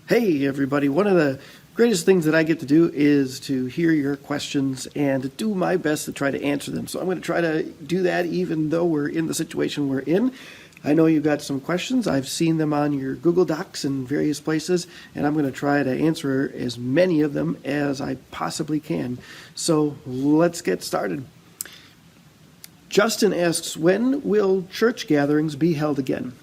Hey, everybody. One of the greatest things that I get to do is to hear your questions and to do my best to try to answer them. So I'm going to try to do that even though we're in the situation we're in. I know you've got some questions. I've seen them on your Google Docs and various places, and I'm going to try to answer as many of them as I possibly can. So let's get started. Justin asks, when will church gatherings be held again?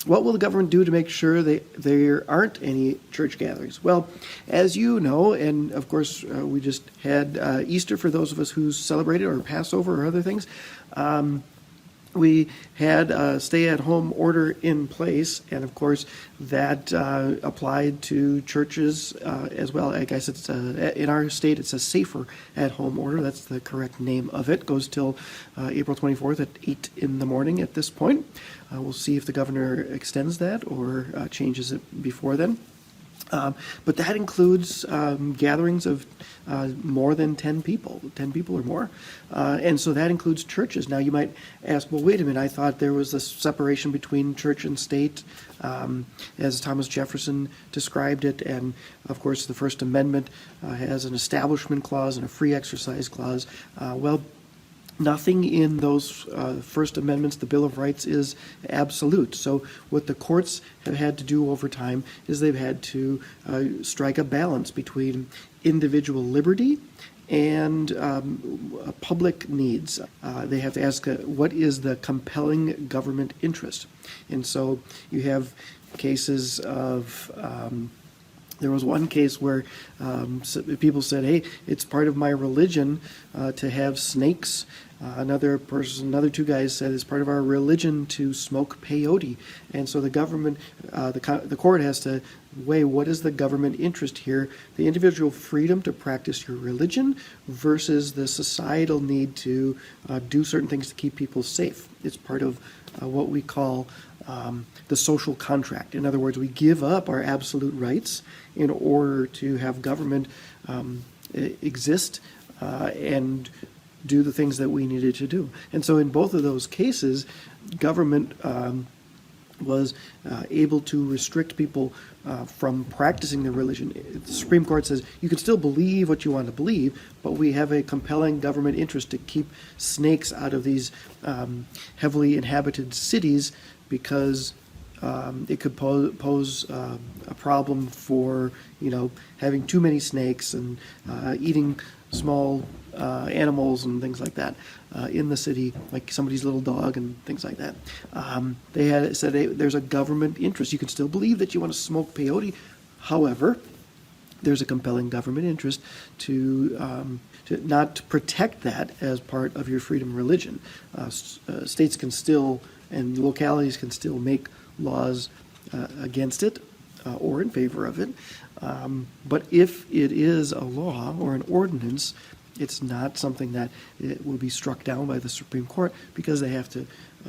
What will the government do to make sure there aren't any church gatherings? Well, as you know, and of course we just had Easter for those of us who celebrated, or Passover or other things, we had a stay-at-home order in place, and of course that applied to churches as well. I guess it's in our state it's a safer at-home order. That's the correct name of it. Goes till April 24th at 8 in the morning at this point. We'll see if the governor extends that or changes it before then. But that includes gatherings of more than 10 people or more. And so that includes churches. Now you might ask, well, wait a minute, I thought there was a separation between church and state as Thomas Jefferson described it. And of course, the First Amendment has an establishment clause and a free exercise clause. Well, nothing in those First Amendments, the Bill of Rights, is absolute. So what the courts have had to do over time is they've had to strike a balance between individual liberty and public needs. They have to ask, what is the compelling government interest? And so you have cases of... There was one case where people said, hey, it's part of my religion to have snakes. Another two guys said it's part of our religion to smoke peyote. And so the government, the court has to weigh what is the government interest here, the individual freedom to practice your religion versus the societal need to do certain things to keep people safe. It's part of what we call the social contract. In other words, we give up our absolute rights in order to have government exist and do the things that we needed to do. And so in both of those cases, government was able to restrict people from practicing their religion. The Supreme Court says you can still believe what you want to believe, but we have a compelling government interest to keep snakes out of these heavily inhabited cities because it could pose a problem for, having too many snakes and eating small animals and things like that in the city, like somebody's little dog and things like that. They had said there's a government interest. You can still believe that you want to smoke peyote. However, there's a compelling government interest to not protect that as part of your freedom of religion. States can still, and localities can still make laws against it or in favor of it. But if it is a law or an ordinance, it's not something that it will be struck down by the Supreme Court because they have to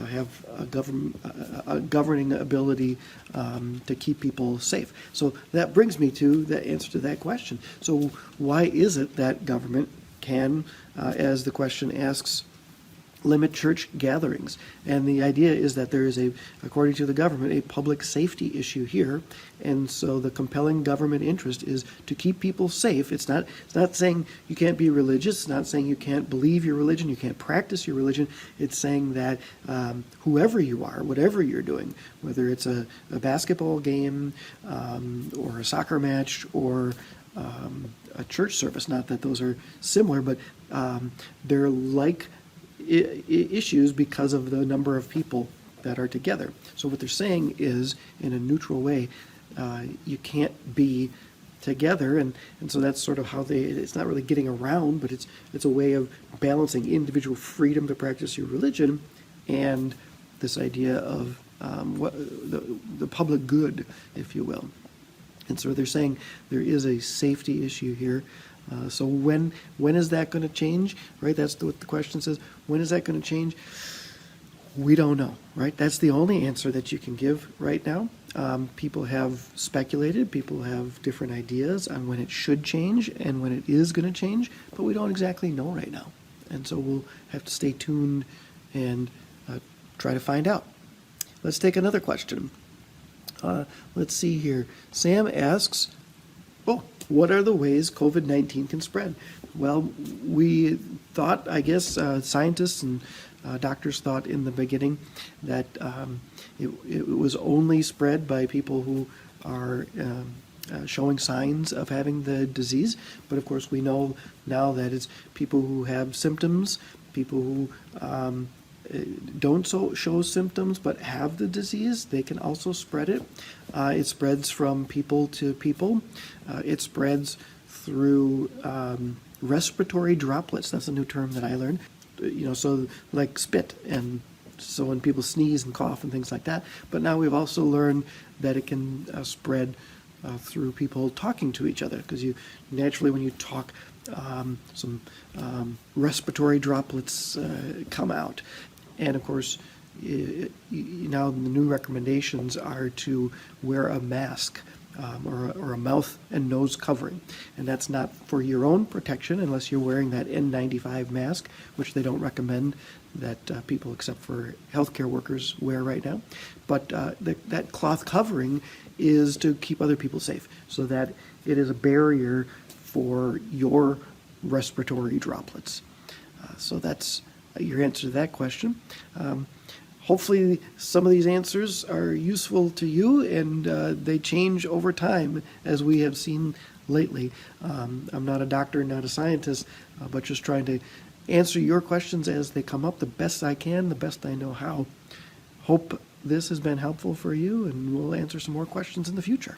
have a governing ability to keep people safe. So that brings me to the answer to that question. So why is it that government can, as the question asks, limit church gatherings? And the idea is that there is according to the government, a public safety issue here. And so the compelling government interest is to keep people safe. It's not saying you can't be religious. It's not saying you can't believe your religion, you can't practice your religion. It's saying that whoever you are, whatever you're doing, whether it's a basketball game or a soccer match or a church service, not that those are similar, but they're like issues because of the number of people that are together. So what they're saying is, in a neutral way, you can't be together, and so that's sort of how it's not really getting around, but it's a way of balancing individual freedom to practice your religion and this idea of the public good, if you will. And so they're saying there is a safety issue here. So when is that going to change, right? That's what the question says. When is that going to change? We don't know, right? That's the only answer that you can give right now. People have speculated. People have different ideas on when it should change and when it is going to change, but we don't exactly know right now. And so we'll have to stay tuned and try to find out. Let's take another question. Let's see here. Sam asks, oh, what are the ways COVID-19 can spread? Well, we thought, I guess, scientists and doctors thought in the beginning that it was only spread by people who are showing signs of having the disease. But of course, we know now that it's people who have symptoms, people who don't show symptoms but have the disease, they can also spread it. It spreads from people to people. It spreads through respiratory droplets. That's a new term that I learned. So like spit, and so when people sneeze and cough and things like that. But now we've also learned that it can spread through people talking to each other, because you naturally, when you talk, some respiratory droplets come out. And of course, now the new recommendations are to wear a mask or a mouth and nose covering. And that's not for your own protection unless you're wearing that N95 mask, which they don't recommend that people except for healthcare workers wear right now. But that cloth covering is to keep other people safe, so that it is a barrier for your respiratory droplets. So that's your answer to that question. Hopefully some of these answers are useful to you, and they change over time, as we have seen lately. I'm not a doctor, not a scientist, but just trying to answer your questions as they come up the best I can, the best I know how. Hope this has been helpful for you, and we'll answer some more questions in the future.